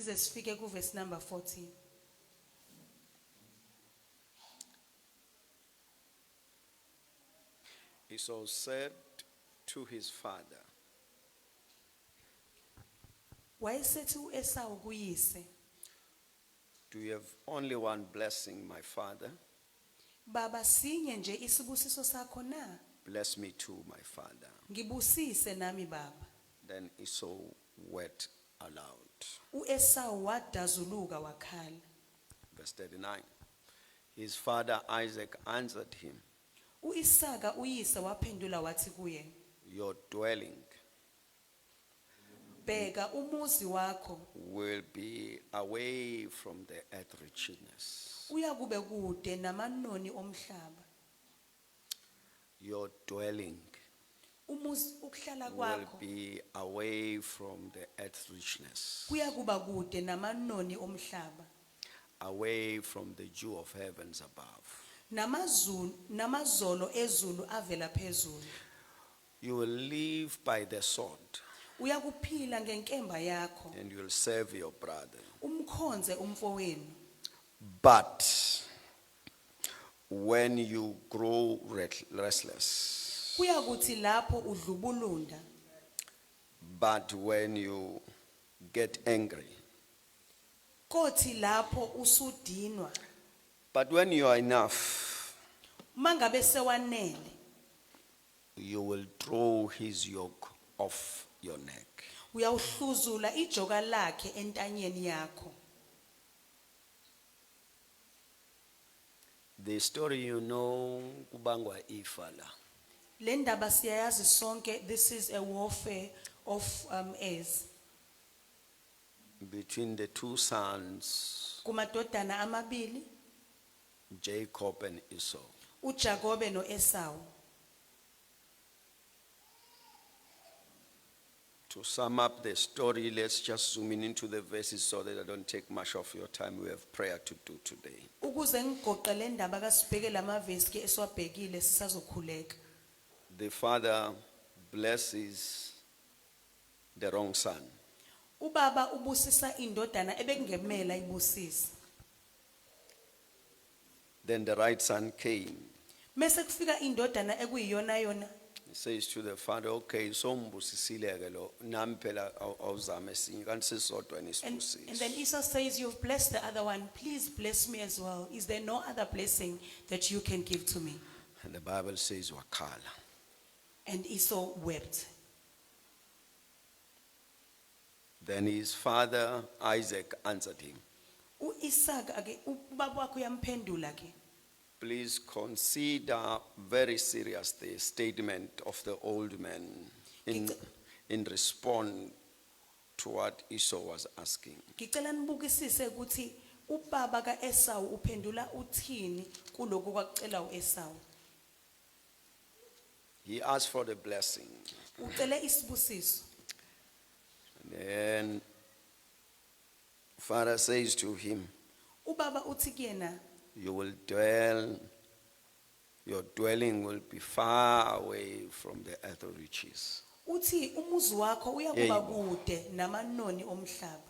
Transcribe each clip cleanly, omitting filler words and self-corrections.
size sifike ku verse number 14. Esau said to his father, Wayesethi uEsau kuyise, "Do you have only one blessing, my father? baba sinye nje isibusiso sakho na? Bless me too, my father." Ngibusise nami baba. Then Esau wept aloud. uEsau wadazuluka wakhala. Verse 39. His father Isaac answered him, uIsaka uyise waphendula wathi kuye, "Your dwelling bheka umuzi wakho will be away from the earth richness. uyakube kude namanoni omhlaba. Your dwelling Umuzi ukuhlala will kwakho be away from the earth richness, kuyakuba kude namanoni omhlaba. away from the dew of heavens above. Namazolo ezulu avela phezulu. You will live by the sword, Uyakuphila ngenkemba yakho, and you will serve your brother. umkhonze umfowenu. But when you grow restless, Kuyakuthi lapho udlubulunda, but when you get angry, kothi lapho usudinwa, but when you are enough, mangabe sewanele, you will throw his yoke off your neck. uyawuhluzula ijoka lakhe entanyeni yakho. The story you know, kubangwa ifa la. Le ndaba siyayazi sonke, this is a warfare of heirs. Between the two sons, Kumadodana amabili, Jacob and Esau. uJakobe noEsau. To sum up the story, let's just zoom in into the verses so that I don't take much of your time. We have prayer to do today. Ukuze ngigoqe le ndaba kasibheke lamavesi ke esiwabhekile sisazokhuleka. The father blesses the wrong son. Ubaba ubusisa indodana ebekungemela ibusisa. Then the right son came. Mase kufika indodana ekuyiyona yona, He says to the father, "Okay, so mbusisile ke lo, nami phela awuzame sinye kanti sisodwa and nisibusisi." then Esau says, "You've blessed the other one. Please bless me as well. Is there no other blessing that you can give to me?" And the Bible says wakhala. And Esau wept. Then his father Isaac answered him, uIsaka ke ubaba wakho yamphendula ke, "Please consider very serious the statement of the old man in response to what Esau was asking." ngicela nibukisise ukuthi ubaba kaEsau uphendula uthini kuloko kwakucela uEsau. He asked for the blessing. Ucele isibusiso. And then father says to him, Ubaba uthi kuyena, your dwelling will be far away from the earth riches. uthi umuzi wakho uyakuba Yebo. kude namanoni omhlaba.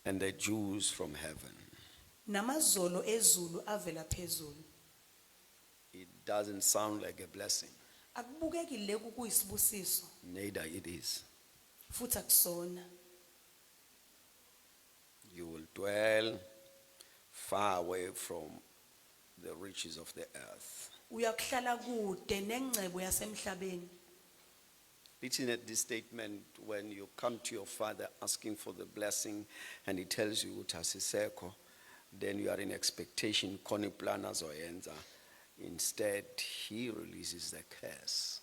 And the Jews from heaven. Namazolo ezulu avela phezulu. It doesn't sound like a blessing. Akubukeki leku kuyisibusiso, Neither it is. futhi akusona. You will dwell far away from the riches of the earth. Uyakuhlala kude nengcebo yasemhlabeni. Listen at this statement when you come to your father asking for the blessing and he tells you uthasiseko, then you are in expectation koni plana zoyenza. Instead, he releases the curse.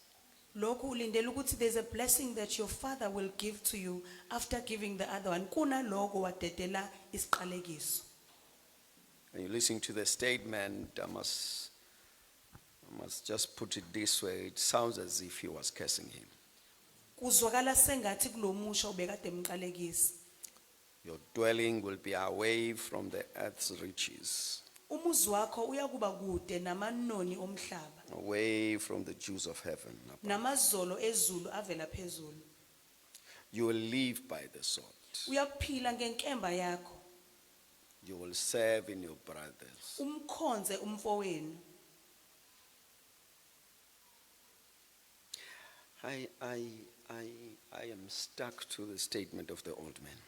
Lokhu ulindele ukuthi there's a blessing that your father will give to you after giving the other one. Kuna lokho wadedela isiqalekiso. And you listen to the statement, I must just put it this way, it sounds as if he was cursing him. Kuzwakala sengathi kulomusha ubekade emqalekisa. Your dwelling will be away from the earth's riches. umuzi wakho uyakuba kude namanoni omhlaba away from the Jews of heaven. namazolo ezulu avela phezulu. You will live by the sword. Uyaphila ngenkemba yakho, You will serve in your brothers. umkhonze umfowenu. I am stuck to the statement of the old man.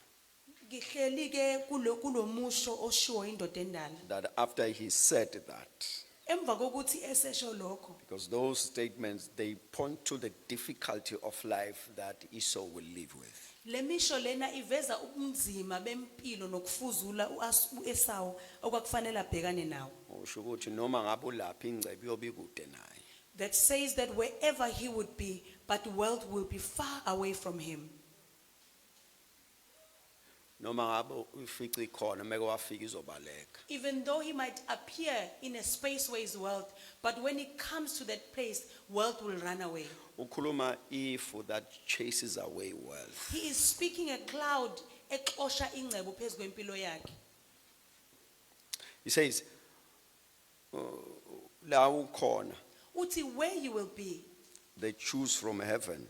Ngihleli ke kulomusho oshiwo indoda endala. That after he said that, Emva kokuthi esesho lokho, because those statements, they point to the difficulty of life that Esau will live with. le misho lena iveza ubunzima bempilo nokufuzula uEsau okwakufanele abhekane nawo. Usho ukuthi noma ngabe ulapha ingcebo iyobe ikude naye. That says that wherever he would be, but wealth will be far away from him. Noma ngabe ufica ikhona meke wafika izobaleka. Even though he might appear in a space where is wealth, but when it comes to that place, wealth will run away. Ukhuluma ifu that chases away wealth. He is speaking a cloud exosha ingcebo phezu kwempilo yakhe. He says, la ukhona, Uthi where you will be, they choose from heaven,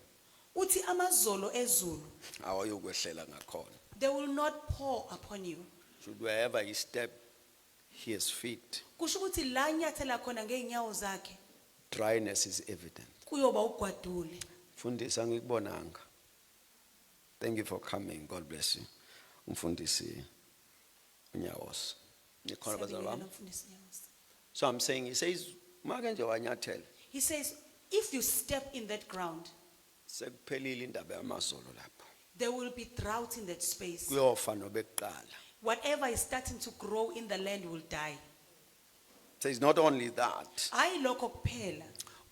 uthi amazolo ezulu, awayokwehlela ngakhona. they will not pour upon you. Should wherever he step his feet, Kusho ukuthi la nyathela khona ngeenyawo zakhe dryness is evident. kuyoba ugwadule. Mfundisi angikubonanga. Thank you for coming. God bless you. Umfundisi uNyawosa. Nikhona bazalwane bami? So I'm saying, he says, make nje wanyathela. He says, if you step in that ground, Sekuphelile indaba yamazolo lapho. there will be drought in that space. Kuyofa nobekuqala. Whatever is starting to grow in the land will die. Says not only that, Hayi lokho kuphela.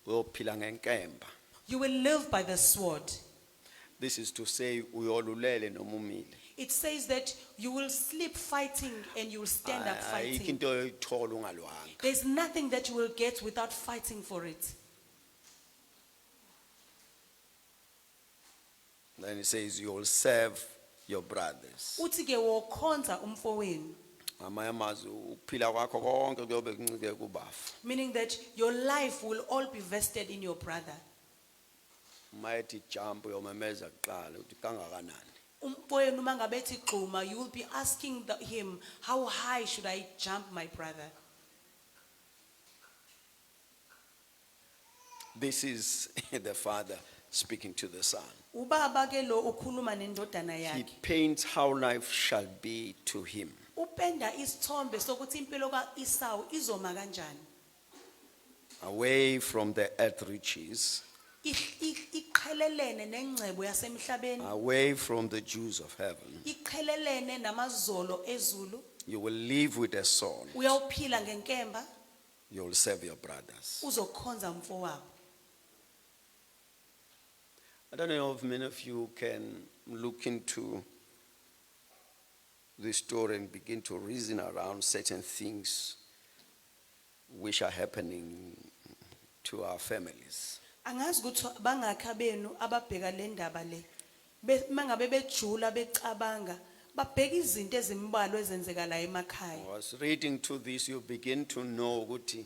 uyophila ngenkemba. You will live by the sword. This is to say uyolulele noma umile. It says that you will sleep fighting and you will stand up Ayikho fighting. into oyithola ungalwanga. There's nothing that you will get without fighting for it. Then he says you will serve your brothers. Uthi ke wokhonza umfowenu, Amanye amazwi ukuphila kwakho konke kuyobe kuncike kubafa. meaning that your life will all be vested in your brother. Mighty jump uyomemeza kuqala uthi kangakanani. Umfowenu mangabe ethi gxuma, you will be asking him, how high should I jump, my brother? This is the father speaking to the son. Ubaba ke lo ukhuluma nendodana He yakhe. paints how life shall be to him. Upenda isithombe sokuthi impilo kaEsau izoma kanjani. Away from the earth riches, Iqhelelene nengcebo yasemhlabeni, away from the Jews of heaven. iqhelelene namazolo ezulu. You will live with a sword. Uyawuphila ngenkemba, You will serve your brothers. uzokhonza umfowabo. I don't know if many of you can look into this story and begin to reason around certain things which are happening to our families. Angazi ukuthi bangakha benu ababheka le ndaba le. Mangabe bejula becabanga, babheka izinto ezimbalwa ezenzeka la emakhaya. I was reading to this, you begin to know ukuthi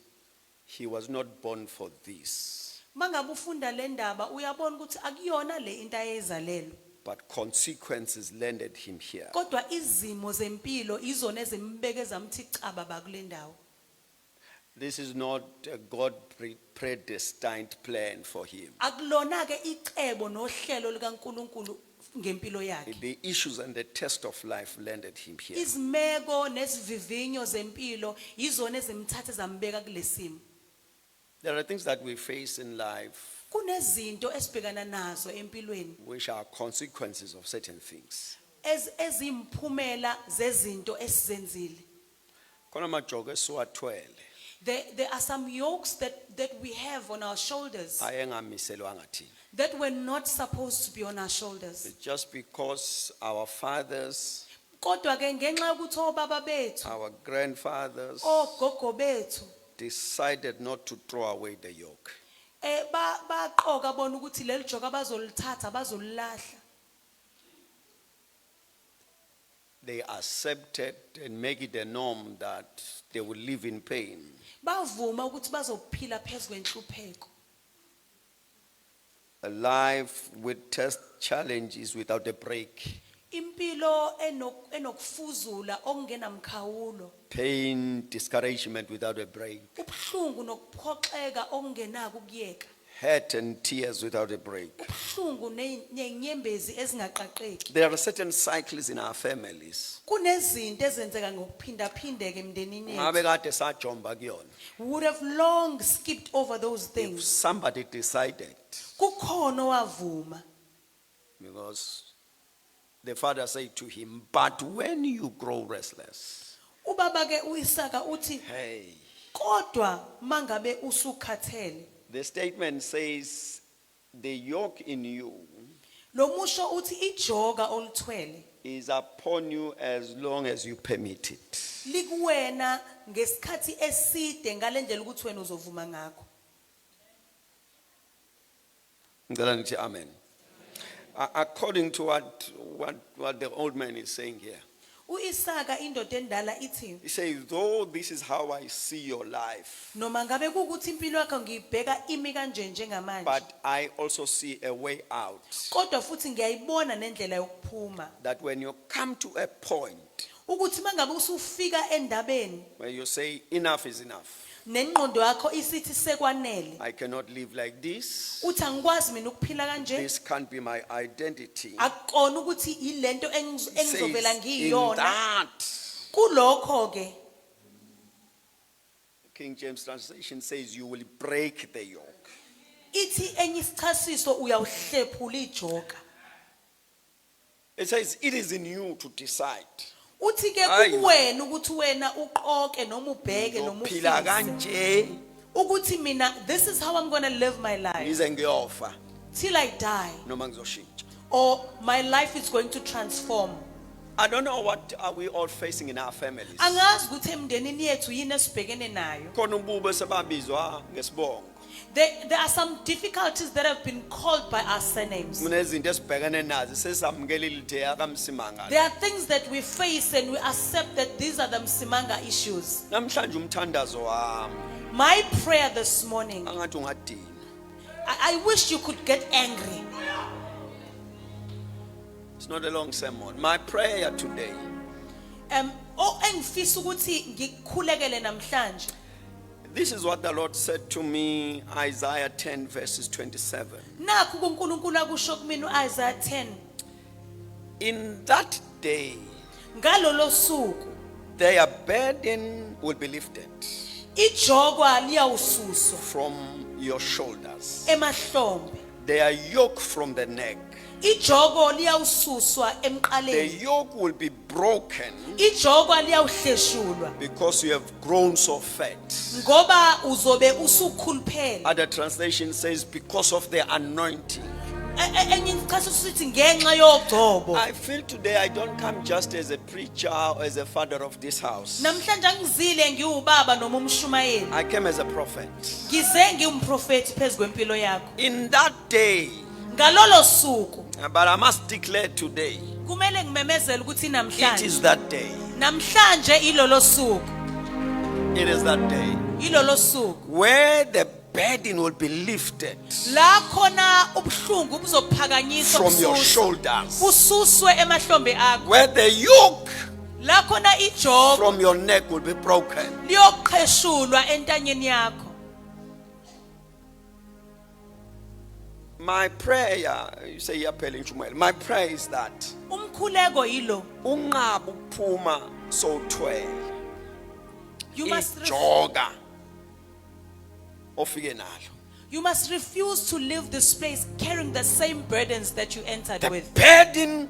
he was not born for this. Mangabe ufunda le ndaba uyabona ukuthi akuyona le into ayezalelwe. But consequences landed him here. Kodwa izimo zempilo izona ezimbeke zamthi caba bakule ndawo. This is not a God predestined plan for him. Akulona ke icebo nohlelo likaNkuluNkulu ngempilo yakhe. The issues and the test of life landed him here. Izimeko nesivivinyo zempilo izona ezimthatha zambeka kulesimo. There are things that we face in life Kunezinto esibhekana nazo empilweni which are consequences of certain things. ezimphumela zezinto esizenzile. Khona amajogo esiwathwele There are some yokes that we have on our shoulders ayengamiselwanga thina. that were not supposed to be on our shoulders. It's just because our fathers, Kodwa ke ngenxa yokuthi obaba bethu, our grandfathers ogogo bethu, decided not to throw away the yoke. baqoka bona ukuthi leli joka bazolithatha bazolilahla. they accepted and make it a norm that they will live in pain. bavuma ukuthi bazophila phezulu kwenhlupheko. A life with test challenges without a break. Impilo enokufuzula okungenamkhawulo. Pain, discouragement without a break. Ubhlungu nokuphoxeka okungenako ukuyeka. Hurt and tears without a break. Ubhlungu nenyembezi ezingaqaqeki. There are certain cycles in our families. Kunezinto ezenzeka ngokuphindaphindeka emndenini Ngabe yethu. kade sajomba kuyona. We would have long skipped over those If things. somebody decided, Kukhona wavuma. because the father said to him, but when you grow restless, Ubaba ke uIsaka uthi hey, kodwa mangabe usukhathele. the statement says, the yoke in you Lo musho uthi ijoga olithwele is upon you as long as you permit it. likuwena ngesikhathi eside ngalendlela ukuthi wena uzovuma ngakho. Ngicela nithi amen. According to what the old man is saying here, uIsaka indoda endala ithi he says, though this is how I see your life, noma ngabe kukuthi impilo yakho ngiyibheka imi kanje njengamanje, but I also see a way out. kodwa futhi ngiyayibona nendlela yokuphuma That when you come to a point ukuthi mangabe usufika endabeni where you say, enough is enough, nengqondo yakho isithi sekwanele, I cannot live like this, uthi angikwazi mina ukuphila kanje, this can't be my identity. akukona ukuthi ilento He engizovela says, in ngiyiyona. that, Kulokho ke King James translation says, you will break the yoke. ithi enye isichasiso uyawhlephula ijoka. It says, it is in you to decide. Uthi ke Hayi. kuwena ukuthi wena uqoke noma ubheke noma Ngizophila ufise kanje, ukuthi mina this is how I'm going to live my life ngize ngiyofa, till I die, noma ngizoshintsha. or my life is going to transform. I don't know what are we all facing in our families. Angazi ukuthi emndenini yethu yini esibhekene nayo. Khona ububo sebabizwa ngesibongo. There are some difficulties that have been called by our surnames. Kunezinto esibhekene nazo sesamukela ilithe akamsimanga. There are things that we face and we accept that these are the Msimanga issues. Namhlanje umthandazo wami My prayer this morning, angathi ungadini. I wish you could get angry. It's not a long sermon. My prayer today Engifisa ukuthi ngikukhulekele namhlanje. This is what the Lord said to me, Isaiah 10 verses 27. Nakhu kuNkulunkulu akusho kumina uIsaiah 10. In that day, Ngalolo suku their burden will be lifted ijogwa liyawususwa from your shoulders, emahlombe. their yoke from the neck. Ijogo liyawususwa The emqaleni. yoke will be broken Ijogwa liyawuhleshulwa because you have grown so fat. ngoba uzobe usukhuluphele. Other translation says because of the anointing. Enye isikhathi sithi ngenxa yogcobo. I feel today I don't come just as a preacher or as a father of this house. Namhlanje angizile ngiwubaba noma umshumayeli. I came as a prophet. Ngize ngiwumprofeti phezukwempilo yakho. In that day, Ngalolo suku but I must declare today, kumele ngimemezele ukuthi it namhlanje. is that day. Namhlanje ilolo suku. It is that day Ilolo suku. where the burden will be lifted La khona ubhlungu buzophakanyiswa from your bususwe. shoulders, Bususwe emahlombe akho. where the yoke La khona ijogo from your neck will be broken. liyoqheshulwa entanyeni yakho. My prayer, you say yaphela intshumayelo. My prayer is that Umkhuleko yilo. unqaba ukuphuma sowuthwele You must ijoga ofike nalo. You must refuse to leave this place carrying the same burdens that you entered The with. burden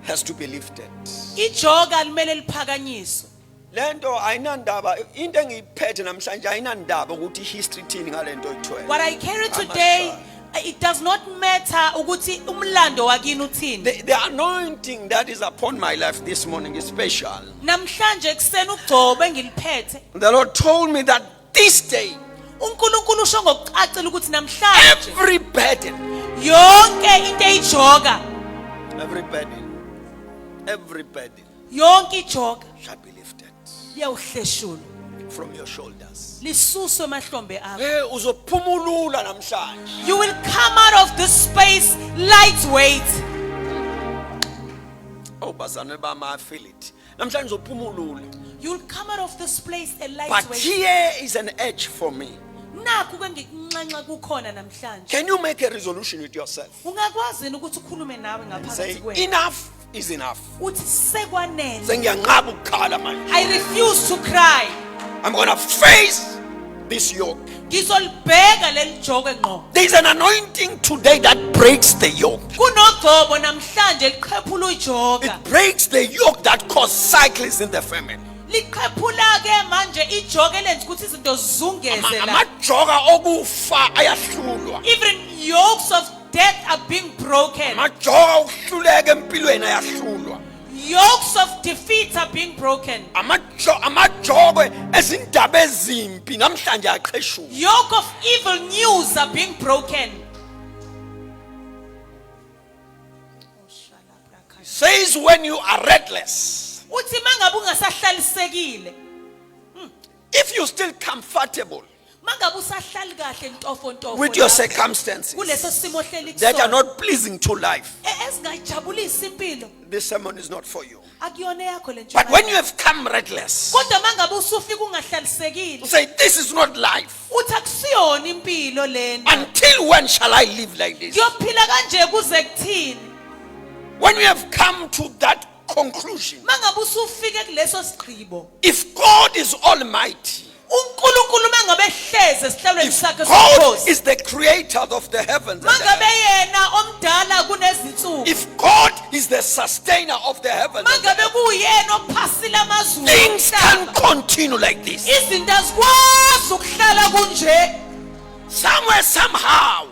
has to be lifted. Ijoga limele liphakanyiswe. Lento ayinandaba, into engiyiphethe namhlanje ayinandaba ukuthi history thini ngalento oyithwele. What I carry today, it does not matter ukuthi umlando wakini uthini. The anointing that is upon my life this morning is special. Namhlanje kuseni ugcobo engiliphethe. The Lord told me that this day, uNkulunkulu usho ngokucacile ukuthi namhlanje every burden, yonke into eyijoga, every burden, every burden yonke ijoka shall be lifted liyawuhleshulwa from your shoulders. lisuswe emahlombe akho. Hey, uzophumulula namhlanje. You will come out of this space lightweight. Oh, bazane bama, I feel it. Namhlanje uzophumulula. You will come out of this place a But lightweight. here is an edge for me. Nakho ke ngikunxanxa kukhona namhlanje. Can you make a resolution with yourself? Ungakwazi ukuthi ukhulume nawe Say, ngaphakathi kwena. enough is enough. Uthi sekwanele. Sengiyanqaba ukukhala manje. I refuse to cry. I'm going to face this yoke. Ngizolibheka leli joke ngqo. There is an anointing today that breaks the yoke. Kunogcobo namhlanje liqhephula ijoka. It breaks the yoke that caused cycles in the family. Liqhephula ke manje ijoke elenza ukuthi izinto zungeze la. Amajoka okufa ayahlulwa. Even yokes of death are being broken. Amajoka okuhluleka empilweni ayahlulwa. Yokes of defeat are being broken. Amajokwe ezindaba ezimpi namhlanje aqheshuka. Yoke of evil news are being broken. Says when you are restless, Uthi mangabe ungasahlalisekile, if you still comfortable mangabe usahlali kahle ntofo with your la, circumstances kuleso simo ohleli that are kusona, not pleasing to life, ezingajabulisi impilo, this sermon is not for you. akuyona yakho le But when ntshumayelo. you have come restless, Kodwa mangabe usufika ungahlalisekile, say this is not life. uthi akusiyona impilo lena. Until when shall I live like this? Kuyophila kanje kuze kuthini? When we have come to that conclusion, Mangabe usufike kuleso sigqibo, if God is almighty, uNkulunkulu mangabe ehleze esihlalweni if sakhe God sobukhosi, is the creator of the heavens and the mangabe earth, yena omdala kunezinsuku, if God is the sustainer of the heavens and the mangabe earth, kuyena ophasile amazulu things can omhlaba, continue like this. izinto azikwazi ukuhlala kunje. Somewhere, somehow,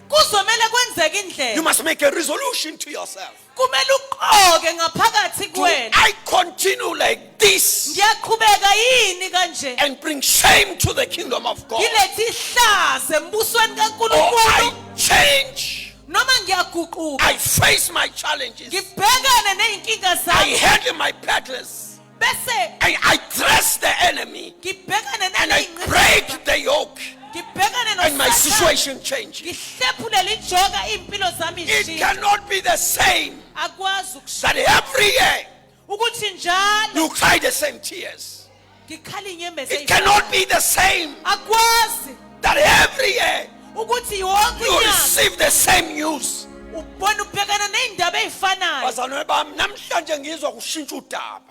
Kuzomela kwenzeke you indlela, must make a resolution to yourself. kumele uqoke ngaphakathi Do kwena, I continue like this ngiyaqhubeka yini kanje and bring shame to the kingdom of God? ngilethe ihlaze embusweni Or kaNkulunkulu, I change, noma ngiyaguquka I face my challenges, ngibhekane ney'nkinga I zami handle my battles, bese I dress the enemy, ngibhekane and I break the yoke, ngibhekane and my noSathane, situation changes. ngihlephulele ijoka iy'mpilo zami It zishintshe. cannot be the same Akwazi that every year ukuthi njalo you cry the same tears. ngikhala inyembezi It cannot be the same akwazi that every year ukuthi wonke you unyaka receive the same news. ubona ubhekana ney'ndaba ey'fanayo. Bazalwane bami, namhlanje ngizwa kushintsha udaba.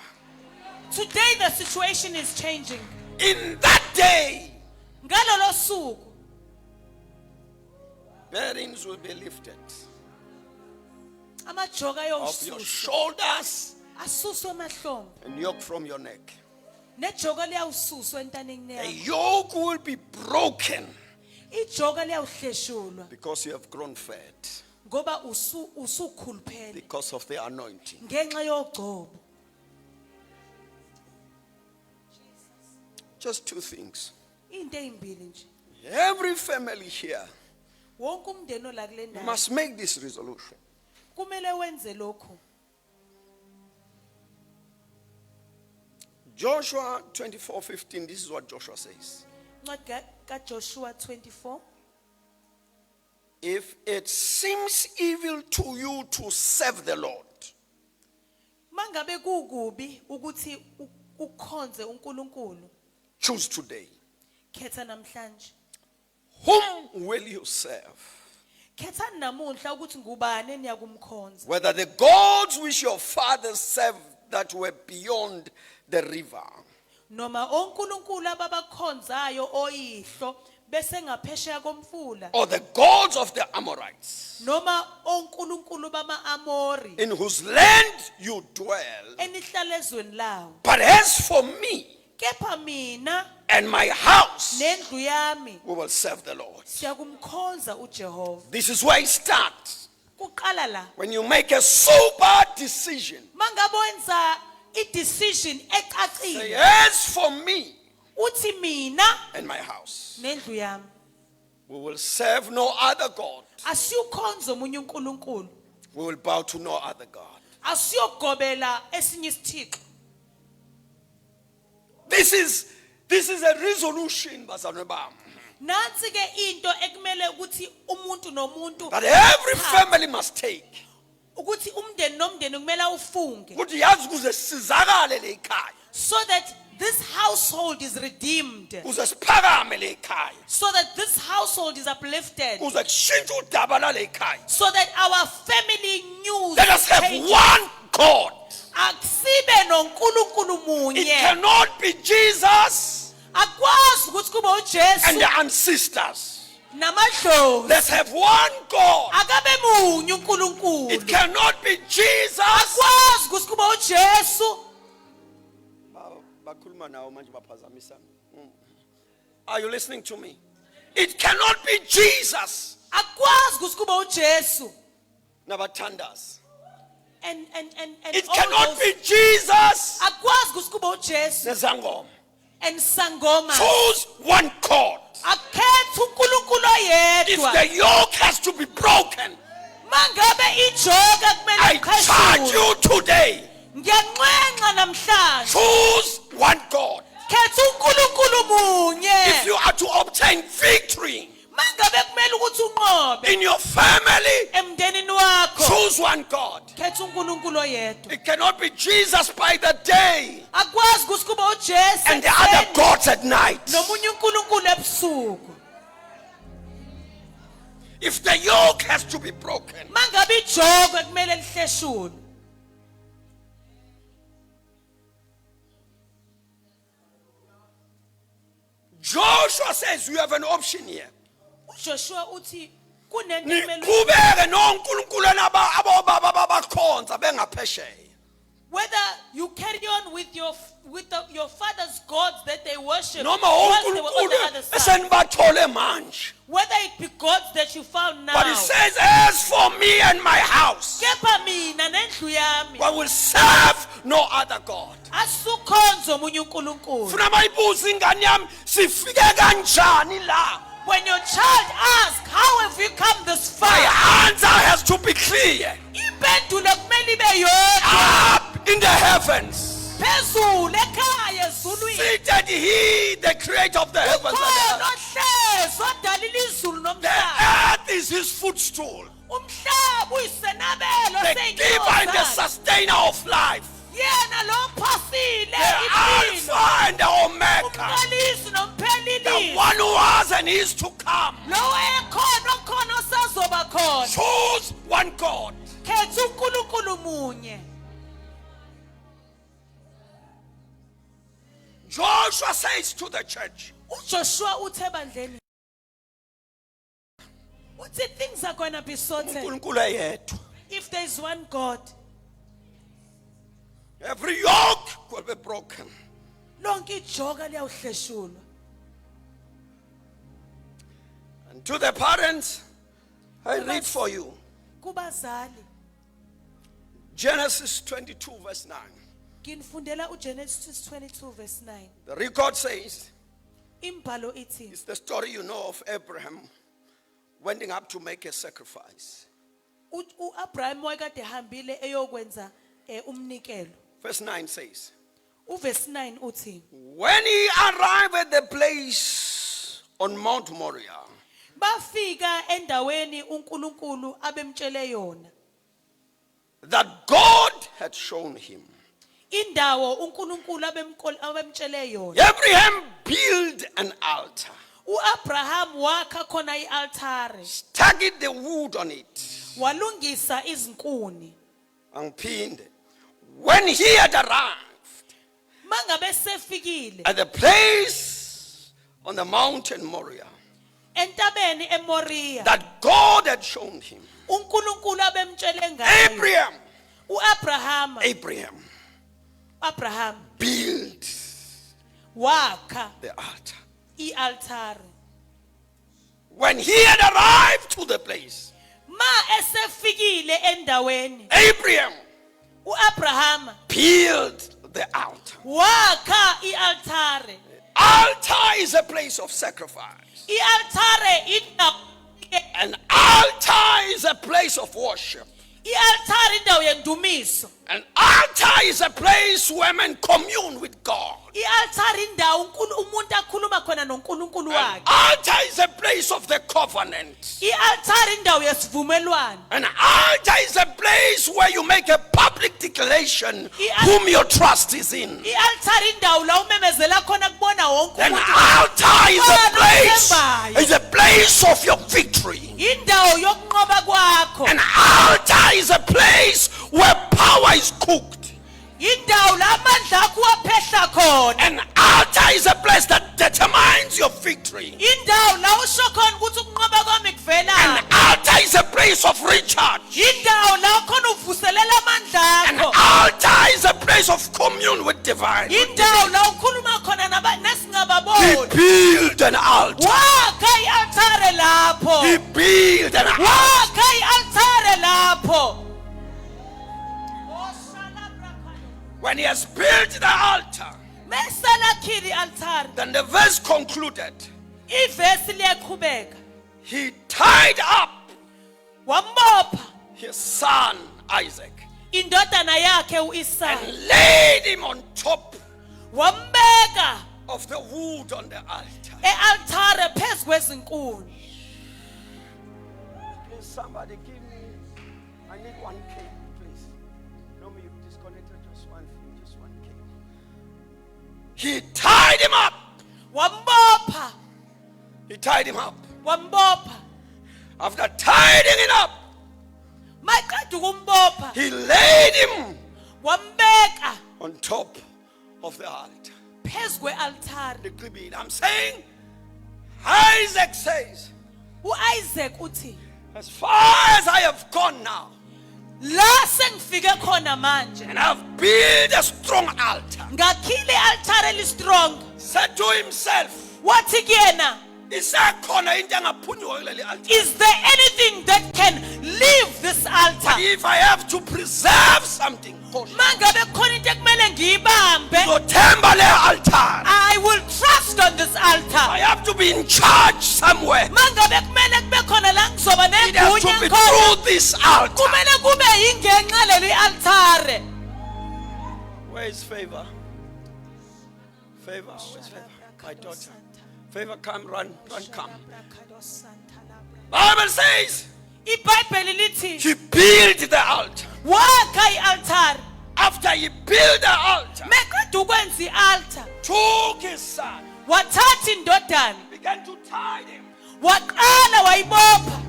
Today the situation is changing. In that day, Ngalolo suku burdens will be lifted amajoka off your ayowususwa shoulders asuswe emahlombe and yoke from your neck. nejoka liyawususwa entaneni The yakho, yoke will be broken ijoka liyawuhleshulwa because you have grown fat, ngoba usukhuluphele because of the anointing. ngenxa yogcobo. Just two things. Into ezimbili nje, Every family here wonke umndeni ola kule ndawo must make this resolution. kumele wenze lokhu. Joshua 24:15, this is what Joshua says. Ncwadi kaJoshua 24, If it seems evil to you to serve the Lord, mangabe kukubi ukuthi ukhonze uNkulunkulu, choose today. khetha namhlanje. Whom will you serve? Khetha namuhla ukuthi ngubani eniyakumkhonza. Whether the gods which your fathers served that were beyond the river, Noma onkulunkulu ababakhonzayo oyihlo bese ngaphesheya komfula, or the gods of the Amorites, noma onkulunkulu bama-Amori in whose land you dwell. enihlala ezweni lawo. But as for me Kepha mina and my house, nendlu yami we will serve the Lord. siyakumkhonza uJehova. This is where it starts. Kuqala la When you make a sober decision, mangabe wenza i-decision say, ecacile as for me uthi mina and my house, nendlu yami we will serve no other God. asiyukhonza omunye uNkulunkulu, We will bow to no other God. asiyogobela esinye isithixo. This is a resolution, bazalwane bami, Nansi ke into ekumele ukuthi umuntu nomuntu that every family must take. ukuthi umndeni nomndeni kumele ufunge, Ukuthi yazi kuze sizakale le ekhaya, so that this household is redeemed, kuze siphakame le ekhaya, so that this household is uplifted, kuze kushintshe udaba la le ekhaya. so that our family news Let us have changes. one God. Akusibe noNkulunkulu It munye. cannot be Jesus Akwazi ukuthi kube and uJesu the ancestors. namadlozi. Let's have one God. Akabe munye uNkulunkulu. It cannot be Jesus. Akwazi ukuthi kube uJesu. Bakhuluma nawo manje baphazamisana. Are you listening to me? It cannot be Jesus. Akwazi ukuthi kube uJesu. Nabathandazi. And It all cannot those- be Jesus. Akwazi ukuthi kube uJesu Nezangoma. and sangoma. Choose one God. Akhethe uNkulunkulu If oyedwa. the yoke has to be broken, Mangabe ijoka kumele I charge iqheshulwe. you today. Ngiyanxenxa namhlanje. Choose one God. Khetha uNkulunkulu munye. If you are to obtain victory Mangabe kumele ukuthi unqobe in your family, emndenini wakho. choose one God. Khetha uNkulunkulu oyedwa. It cannot be Jesus by the day Akwazi ukuthi kube uJesu and the other ekuseni, gods at night. nomunye uNkulunkulu ebusuku. If the yoke has to be broken, Mangabe ijoka kumele lihleshulwe. Joshua says you have an option here. uJoshua uthi kunento ekumele Niqhubeke noNkulunkulu abobaba babakhonza bengaphesheya. whether you carry on with your father's gods that they worship, Noma whilst they were on the uNkulunkulu other side, esenibathole manje. whether it be gods that you found now. But he says, as for me and my house, Kepha mina nendlu yami we will serve no other God. asukhonze omunye uNkulunkulu. Funa mayibuza ingane yami sifike kanjani la? When your child asks, how have you come this My far? answer has to be clear. Impendulo kumele ibe yodwa. Up in the heavens, Phezulu ekhaya ezulwini. seated he, the creator of the heavens and the Ukhona earth. ohlezi odalile izulu The nomhlaba. earth is his footstool, Umhlaba uyisenabelo the giver and the seyinyoka. sustainer of life, Yena lo phasile the impilo. Alpha and the Omega, Umqalisi the nomphelelisi. one who was and is to come. Lo ekhona okhona osazoba khona. Choose one God. Khetha uNkulunkulu munye. Joshua says to the church, uJoshua uthe ebandleni uthi things are going to be sorted uNkulunkulu eyedwa. if there is one God. Every yoke will be broken. Lonke ijoka liyawuhleshulwa. And to the parents, I read for you Kubazali Genesis 22 verse 9. nginifundela uGenesis 22 verse 9. The record says, Imbhalo ithi it's the story you know of Abraham wending up to make a sacrifice. uAbraham wayekade ehambile eyokwenza umnikelo. Verse 9 says, Uverse 9 uthi when he arrived at the place on Mount Moriah, bafika endaweni uNkulunkulu abemtshele yona. that God had shown him, Indawo uNkulunkulu abemtshele yona. Abraham built an altar, uAbraham wakha khona ialtare, stuck the wood on it. walungisa izinkuni. Angiphinde. When he had arrived Mangabe sefikile at the place on the mountain Moriah entabeni eMoriya, that God had shown him, uNkulunkulu abemtshele ngayo. Abraham Abraham built wakha the altar. ialtare. When he had arrived to the place, Ma esefikile endaweni, Abraham uAbraham built the altar. wakha ialtare. Altar is a place of sacrifice. Ialtare indawo An altar is a place of worship. I-altar indawo yendumiso. An altar is a place where men commune with God. I-altar indawo umuntu akhuluma khona noNkulunkulu An wakhe. altar is a place of the covenant. I-altar indawo yesivumelwano. An altar is a place where you make a public declaration I- whom your trust is in. I-altar indawo la umemezela khona kubona wonke An umuntu. altar Bani is a place of your victory. Indawo yokunqoba kwakho. An altar is a place where power is cooked. Indawo la amandla akho aphehla khona. An altar is a place that determines your victory. Indawo la usho khona ukuthi ukunqoba kwami An kuvela. altar is a place of recharge. Indawo la khona uvuselela amandla An akho. altar is a place of commune with divine. Indawo la ukhuluma khona He nesingababoni. built an altar. Wakha i-altare He lapho. built an altar. Wakha i-altare lapho. When he has built the altar, Mesalakhile i-altare. then the verse concluded. Ivesi liyaqhubeka. He tied up Wambopha his son Isaac indodana yakhe u-Isaka. and laid him on top Wambeka of the wood on the altar. e-altare phezu kwezinkuni. Please, somebody give me. I need 1K, please. No, me, you've disconnected just one thing, just 1K. He tied him up. Wambopha. He tied him up. Wambopha. After tying him up, Maqeda ukumbopha. he laid him Wambeka on top of the altar. phezu kwe-altare. I'm saying, Isaac says, U-Isaac uthi, as far as I have gone now, la sengifike khona manje. and I've built a strong altar, Ngakhile i-altare eli-strong. said to himself, Wathi kuyena, isekhona into engaphunyiwe kuleli altar. is there anything that can leave this altar? If I have to preserve something, Mangabe khona into ekumele ngiyibambe, zothemba le altar. I will trust on this I altar. have to be in charge somewhere. Mangabe kumele kube khona la ngizoba It has to negunya be khona, through this altar. kumele kube yingenxa leli altare. Where is favor? Favor, where's favor? My daughter. Favor, come, run, come. Bible says iBhayibheli lithi he built the altar. wakha i-altare. After he built the altar, Meqeda ukwenza i-altar, took his son, wathatha indodana, began to tie him. waqala wayibopha.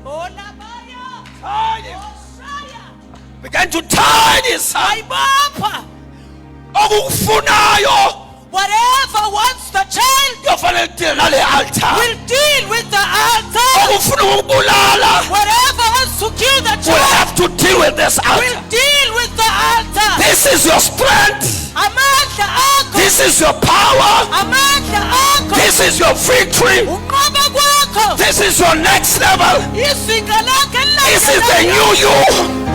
Olabaya, Tied him. oshaya, Began to tie his son. wayibopha. Okufunayo Whatever wants the child kufanele deal nale altar. will deal with the altar. Okufuna ukubulala Whatever wants to kill the will child have to deal with this will altar. deal with the altar. This is your strength. Amandla akho, This is your power. amandla akho, This is your victory. unqoba kwakho, This is your next level. izinga lakhe This is the new you.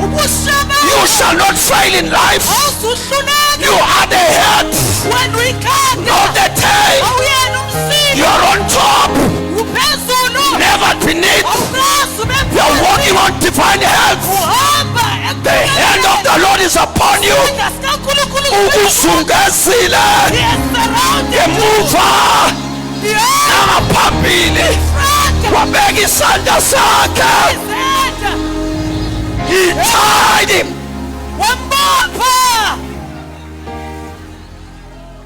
ubushaba. You shall not fail in life. Awusuhluleki You are the head, when we can't. not the tail. Awuyena umsila, You are on top, uphezulu, never beneath. awuphasi You are walking on divine health. uhamba The hand of the Lord is upon you. Ukuzungezile emuva nangaphambili. Wabeka isandla sakhe. He tied him. wambopha.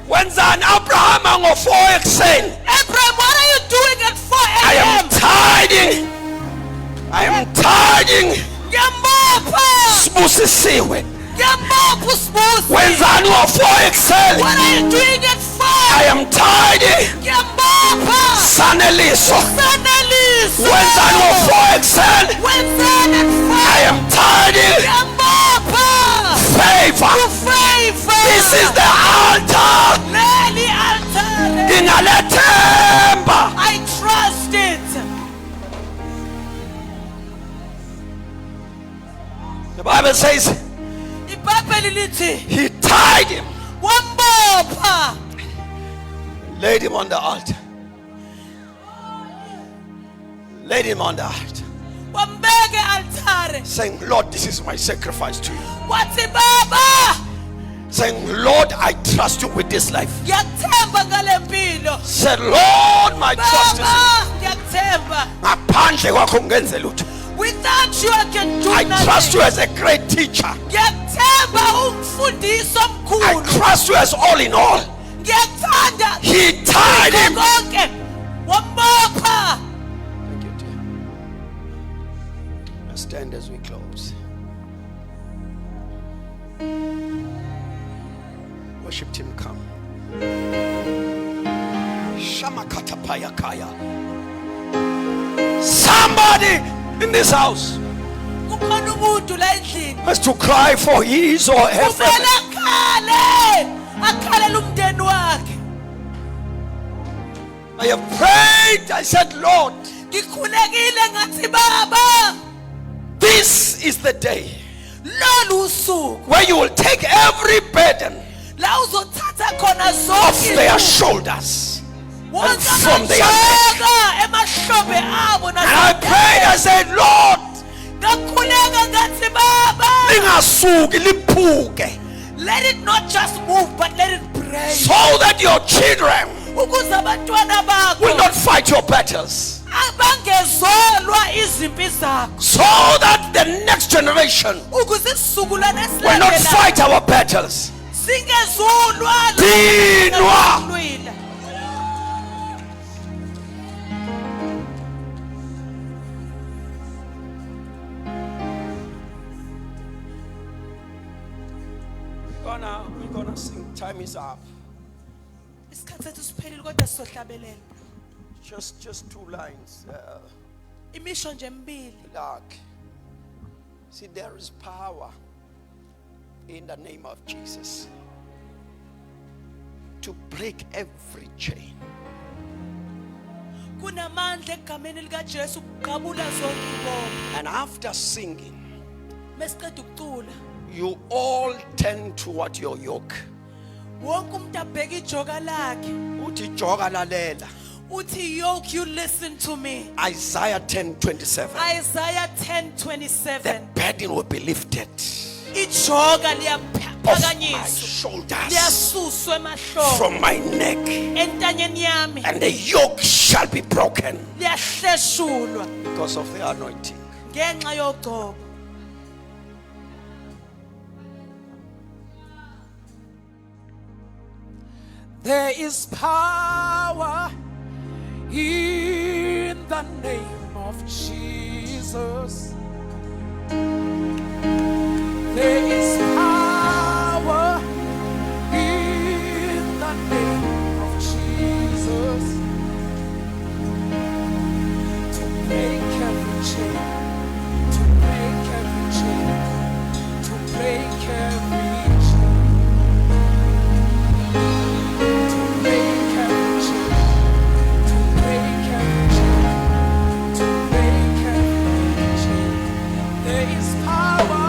Wenzani Abraham ngo-4 ekuseni? Abraham, what are you doing at 4 I am a.m.? tiding. I am tiding. Ngiyambopha, Sibusisiwe. ngiyambopha usibusi. Wenzani ngo-4 ekuseni? What are you doing at 4? I am tiding. Ngiyambopha, Saneliso. Saneliso. Wenzani ngo-4 ekuseni? Wenzani at 4? I am tiding. Ngiyambopha, Favor. ufavor. This is the altar. Leli altare. Ingalethemba. I trust it. The Bible says iBhayibheli lithi he tied him, wambopha, laid him on the altar. Laid him on the altar. wambeke altare saying, Lord, this is my sacrifice to you. wathi baba Saying, Lord, I trust you with this life. ngiyakuthemba ngale mpilo Said, Lord, my trust is baba ngiyakuthemba ngaphandle kwakho ngenze lutho. without you I can do I nothing trust you as a great teacher. ngiyakuthemba umfundisi I omkhulu trust you as all in all. ngiyakuthanda He tied him. konke wambopha. Thank you, dear. Let's stand as we close. Worship team, come. Shamakatapayakaya. Somebody in this house kukhona umuntu la endlini has to cry for his or her kumele family. akhalele umndeni wakhe. I have prayed. I said, Lord, Ngikhulekile ngathi baba this is the day lolu usuku where you will take every burden la uzothatha khona off zonke their izinto, shoulders. wonke from their amajoka emahlombe abo And I prayed. I said, Lord, ngakhuleka ngathi baba lingasuki liphuke, let it not just move but let it break so that your children ukuze abantwana will bakho not fight your battles, abangezolwa izimpi zakho so that the next generation ukuze isizukulwane will not esilandelayo fight our battles. singezulwa Dinwa. lwila. We're gonna sing. Time is up. Isikhathi sethu siphelile kodwa sizohlabelela Just 2 lines. imisho nje mbili. Like, see, there is power in the name of Jesus to break every chain. Kunamandla egameni likaJesu ukuqabula zonke ibopha. And after singing, Mesiqeda ukucula you all turn toward your yoke. wonke umuntu abheka ijoka lakhe Uthi joka lalela. uthi yoke you listen to me. Isaiah 10:27. Isaiah The 10:27 burden will be lifted ijoka off my liyaphakanyiswa shoulders, liyasuswa emahlombe from my neck, entanyeni yami and the yoke shall be broken liyahleshulwa because of the anointing. ngenxa yogcobo. There is power in the name of Jesus. There is power in the name of Jesus to break every chain, to break every chain, to break every chain. There is power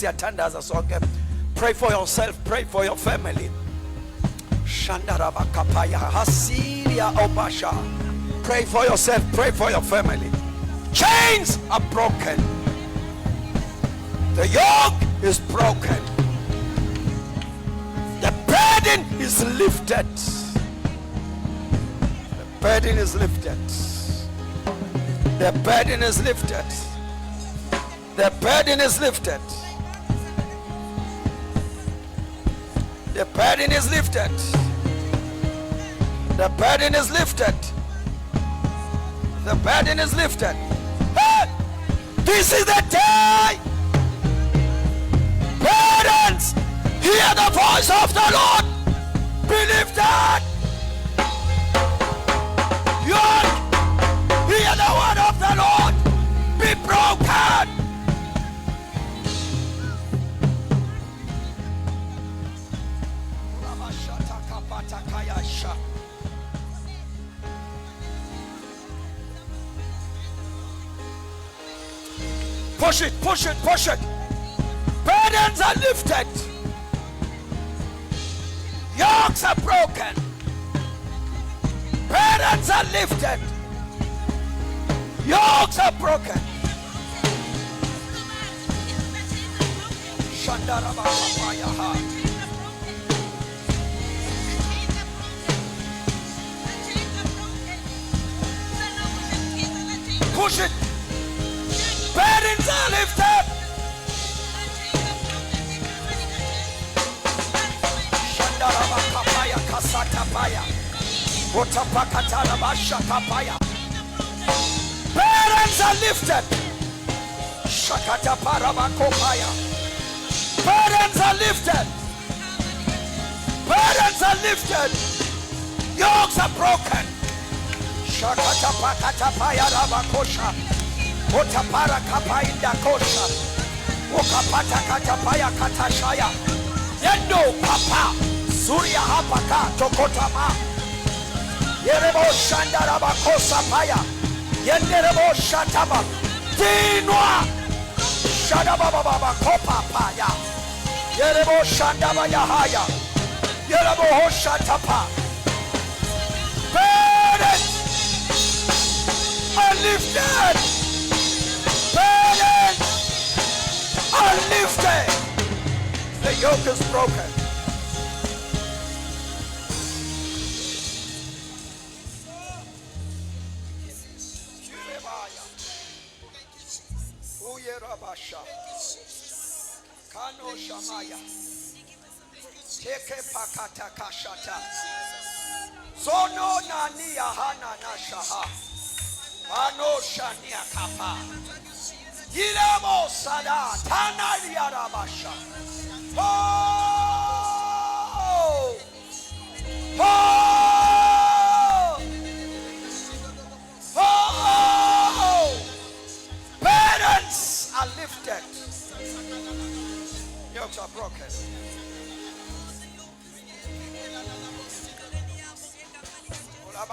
siyathandaza sonke. Pray for yourself, pray for your family. Shandaraba kapaya hasilia obasha. Pray for yourself, pray for your family. Chains are broken. The yoke is broken. The burden is lifted. The burden is lifted. The burden is lifted. The burden is lifted. The burden is lifted. The burden is lifted. The burden is lifted. Hey! This is the day. Parents, hear the voice of the Lord. Be lifted. Yoke, hear the word of the Lord. Be broken. Push it, push it, push it. Burdens are lifted. Yokes are broken. Burdens are lifted. Yokes are broken. Shandarabha. Push it. Burdens are lifted. Shandarabha kapaya kasatapaya. Otapakatarabasha kapaya. Burdens are lifted. Shakataparabakopaya. Burdens are lifted. Burdens are lifted. Yokes are broken. Shakatapakatapaya rabakosha. Otapara kapainda kosha. Okapata katapaya katashaya. Yendo papa. Surya hapaka tokotama. Yerebo shandaraba kosa paya. Yenderebo shataba. Tinwa. Shadababa baba kopa paya. Yerebo shandaba yahaya. Yerebo hoshatapa. Burdens are lifted. Burdens are lifted. The yoke is broken. Kano Shamaya. Teke pakata kashata. Zono nani yahana nashaha. Ano shania kapa. Yilamo sada tana yarabasha. Oh! Oh! Oh! Parents are lifted. Yokes are broken.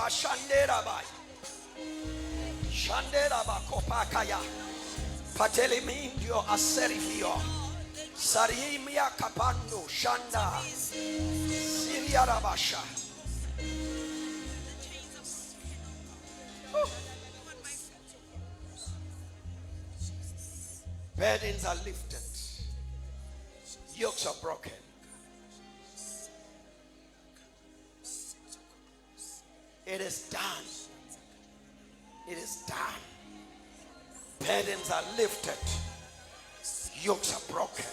Shanderabai. Shanderaba kopakaya. Patelimindio aserifio. Sarimia kapando shanda. Siria rabasha. Burdens are lifted. Yokes are broken. It is done. It is done. Burdens are lifted. Yokes are broken.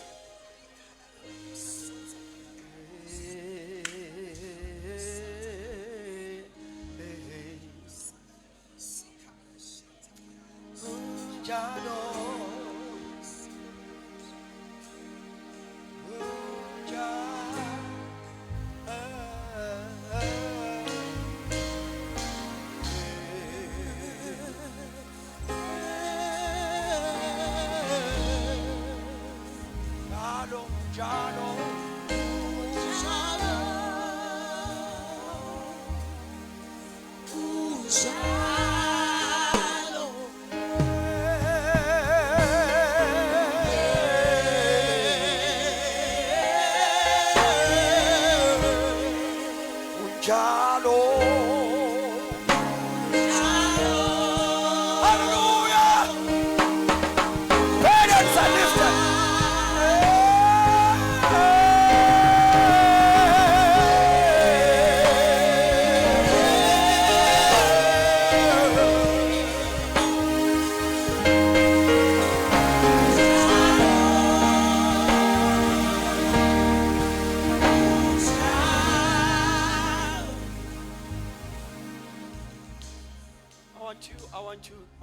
Jalo. Hallelujah. Burdens are lifted.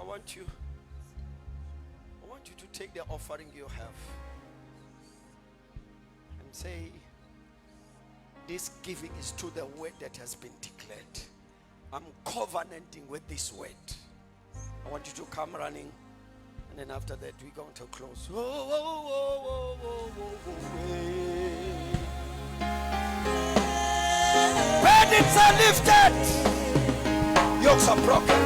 I want you to take the offering you have and say, this giving is to the word that has been declared. I'm covenanting with this word. I want you to come running, and then after that we're going to close. Burdens are lifted. Yokes are broken.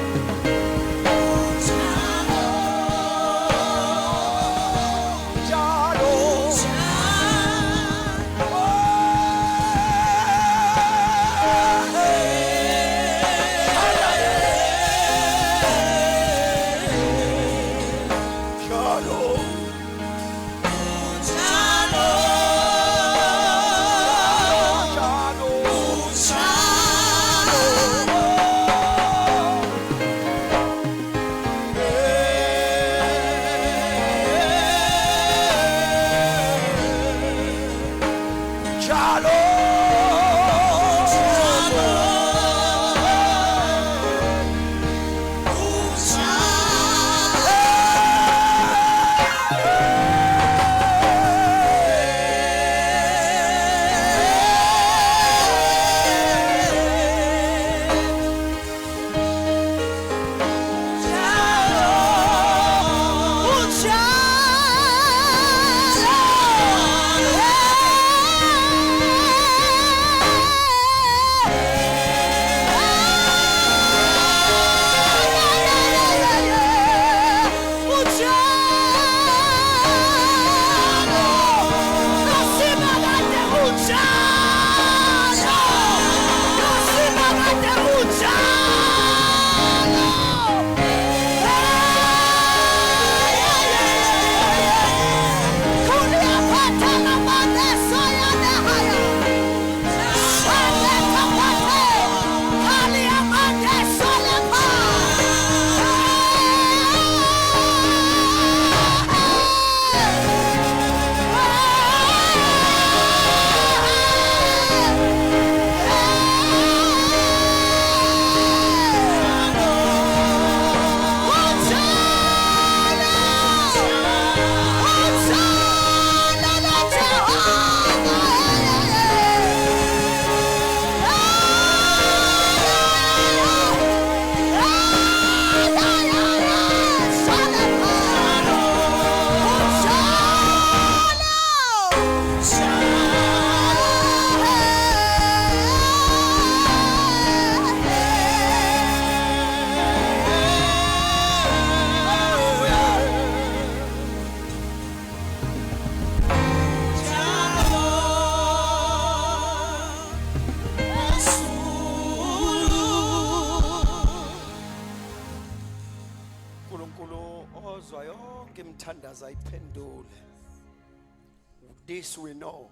This we know,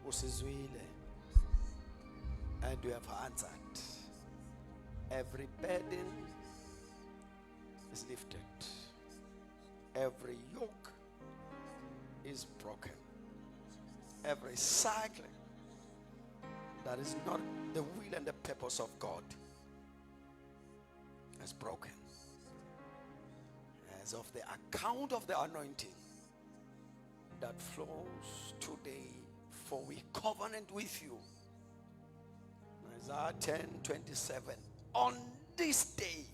usizwile, and we have answered. Every burden is lifted. Every yoke is broken. Every cycle that is not the will and the purpose of God is broken. As of the account of the anointing that flows today, for we covenant with you. Isaiah 10:27. On this day,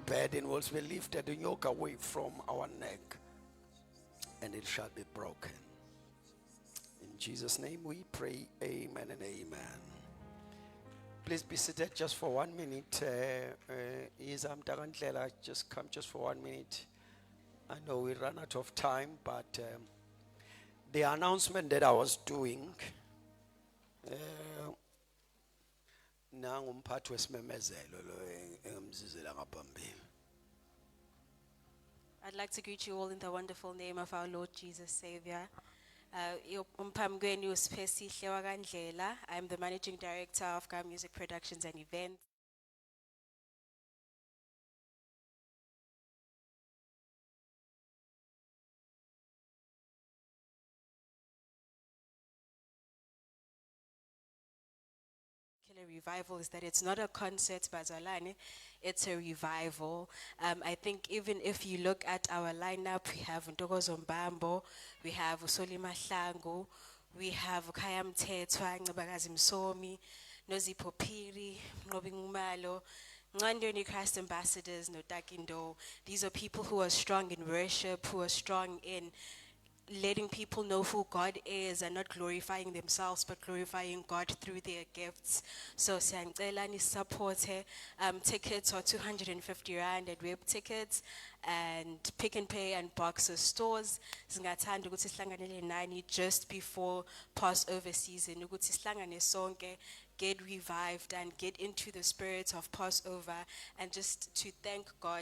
burden will be lifted and yoke away from our neck, and it shall be broken. In Jesus' name we pray, amen and amen. Please be seated just for 1 minute. Just come just for 1 minute. I know we ran out of time, but the announcement that I was doing Nangu umphathi wesimemezelo lo engamzizela ngaphambili. I'd like to greet you all in the wonderful name of our Lord Jesus Savior. Umphambi kwenu uSiphe Sihle Wakandlela. I'm the Managing Director of Ga Music Productions and Events. Killer Revival is that it's not a concert, Bazalane, it's a revival. I think even if you look at our lineup, we have Ntokozo Mbambo, we have Usoli Mahlangu, we have Khaya Mthethwa, Ncebakazi Msomi, Nozipho Phiri, Nqobi Ngumalo, Ncandweni Christ Ambassadors, Notakindo. These are people who are strong in worship, who are strong in letting people know who God is and not glorifying themselves but glorifying God through their gifts. So siyangcela ni support tickets are 250 rand at web tickets and Pick and Pay and Boxer stores. Singathanda ukuthi sihlanganele nani just before Passover season ukuthi sihlangane sonke, get revived and get into the spirit of Passover and just to thank God